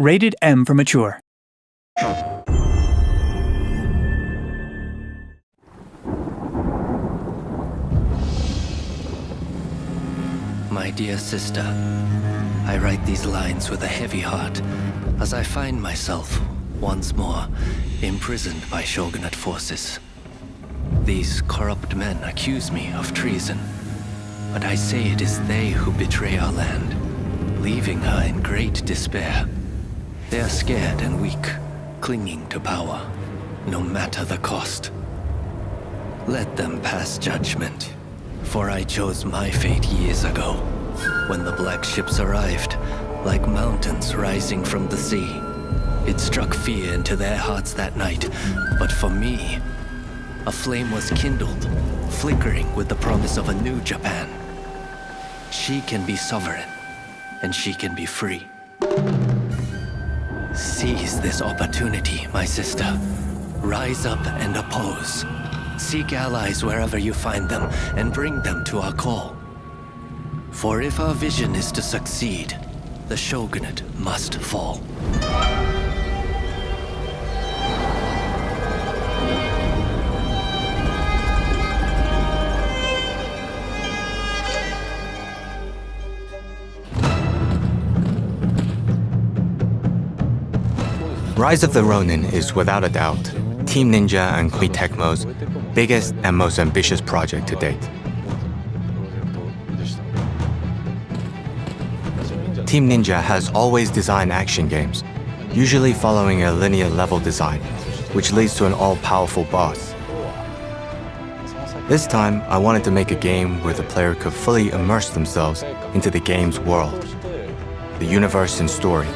Rated M for mature. My dear sister, I write these lines with a heavy heart as I find myself, once more, imprisoned by shogunate forces. These corrupt men accuse me of treason, but I say it is they who betray our land, leaving her in great despair. They are scared and weak, clinging to power, no matter the cost. Let them pass judgment, for I chose my fate years ago, when the black ships arrived, like mountains rising from the sea. It struck fear into their hearts that night, but for me, a flame was kindled, flickering with the promise of a new Japan. She can be sovereign, and she can be free. Seize this opportunity, my sister. Rise up and oppose. Seek allies wherever you find them, and bring them to our call. For if our vision is to succeed, the shogunate must fall. Rise of the Ronin is without a doubt Team Ninja and Koei Tecmo's biggest and most ambitious project to date. Team Ninja has always designed action games, usually following a linear level design, which leads to an all-powerful boss. This time, I wanted to make a game where the player could fully immerse themselves into the game's world, the universe and story.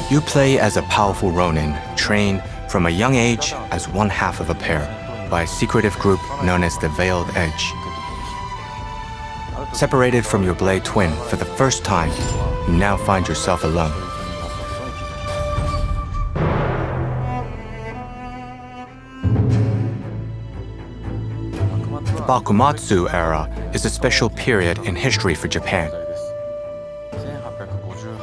You play as a powerful Ronin, trained from a young age as one half of a pair by a secretive group known as the Veiled Edge. Separated from your blade twin for the first time, you now find yourself alone. The Bakumatsu era is a special period in history for Japan.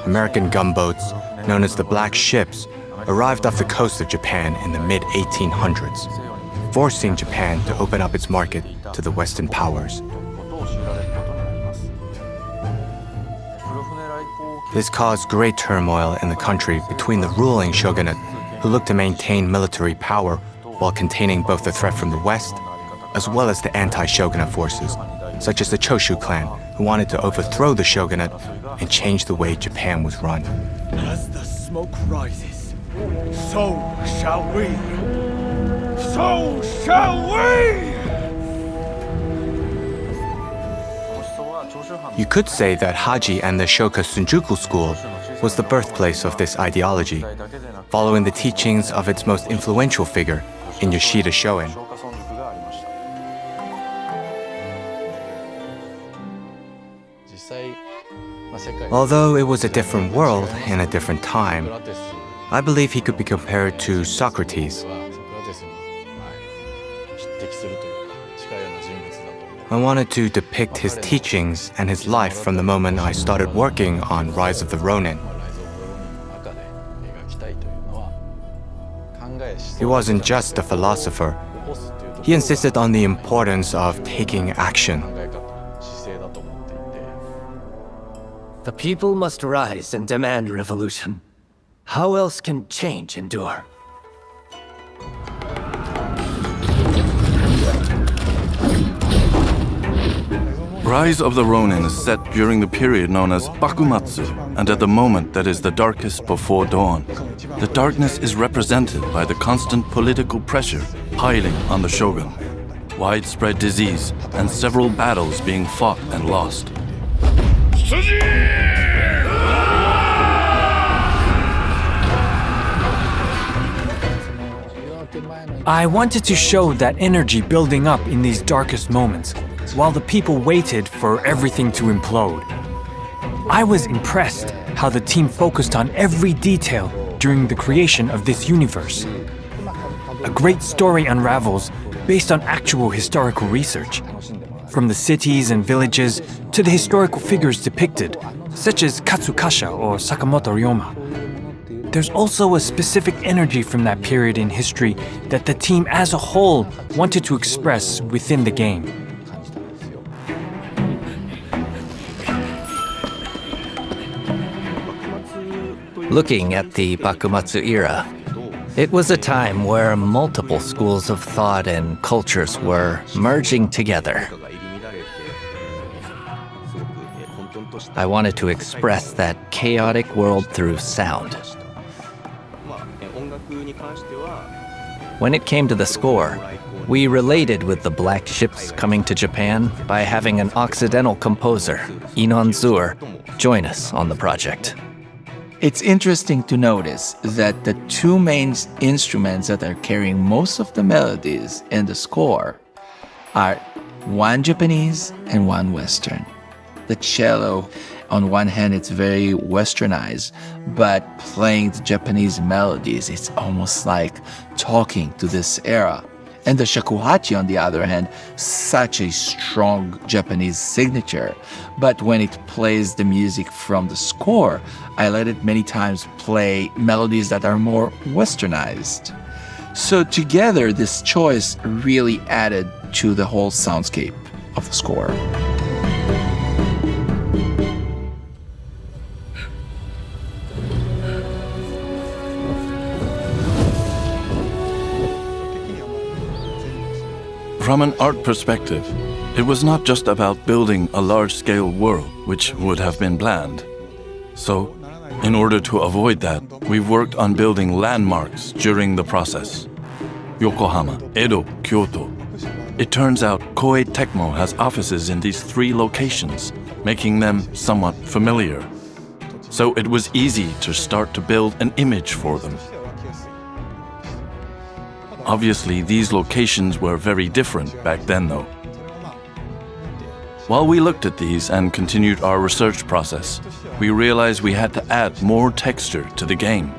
American gunboats, known as the Black Ships, arrived off the coast of Japan in the mid-1800s, forcing Japan to open up its market to the Western powers. This caused great turmoil in the country between the ruling shogunate, who looked to maintain military power while containing both the threat from the West, as well as the anti-shogunate forces, such as the Choshu clan, who wanted to overthrow the shogunate and change the way Japan was run. As the smoke rises, so shall we. So shall we! You could say that Haji and the Shoka Shinjuku school was the birthplace of this ideology, following the teachings of its most influential figure in Yoshida Shoin. Although it was a different world in a different time, I believe he could be compared to Socrates. I wanted to depict his teachings and his life from the moment I started working on Rise of the Ronin. He wasn't just a philosopher. He insisted on the importance of taking action. The people must rise and demand revolution. How else can change endure? Rise of the Ronin is set during the period known as Bakumatsu, and at the moment that is the darkest before dawn. The darkness is represented by the constant political pressure piling on the shogun, widespread disease, and several battles being fought and lost. I wanted to show that energy building up in these darkest moments, while the people waited for everything to implode. I was impressed how the team focused on every detail during the creation of this universe. A great story unravels based on actual historical research. from the cities and villages to the historical figures depicted, such as Katsukasha or Sakamoto Ryoma. There's also a specific energy from that period in history that the team as a whole wanted to express within the game. Looking at the Bakumatsu era, it was a time where multiple schools of thought and cultures were merging together. I wanted to express that chaotic world through sound. When it came to the score, we related with the Black Ships coming to Japan by having an Occidental composer, Inon Zur, join us on the project. It's interesting to notice that the two main instruments that are carrying most of the melodies in the score are one Japanese and one Western. The cello, on one hand, it's very westernized, but playing the Japanese melodies, it's almost like talking to this era. And the shakuhachi, on the other hand, such a strong Japanese signature. But when it plays the music from the score, I let it many times play melodies that are more westernized. So together, this choice really added to the whole soundscape of the score. From an art perspective, it was not just about building a large-scale world, which would have been planned. So, in order to avoid that, we've worked on building landmarks during the process. Yokohama, Edo, Kyoto. It turns out Koei Tecmo has offices in these three locations, making them somewhat familiar. So it was easy to start to build an image for them. Obviously, these locations were very different back then, though. While we looked at these and continued our research process, we realized we had to add more texture to the game.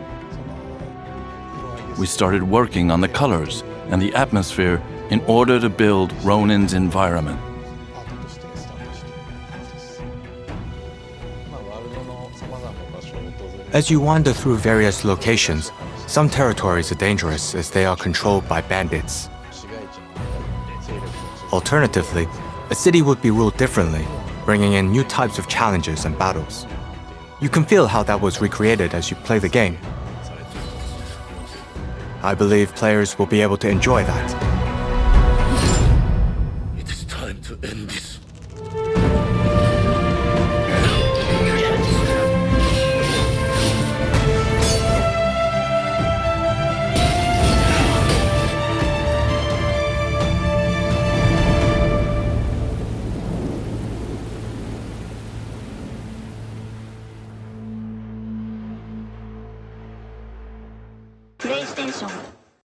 We started working on the colors and the atmosphere in order to build Ronin's environment. As you wander through various locations, some territories are dangerous as they are controlled by bandits. Alternatively, a city would be ruled differently, bringing in new types of challenges and battles. You can feel how that was recreated as you play the game. I believe players will be able to enjoy that. It is time to end this. PlayStation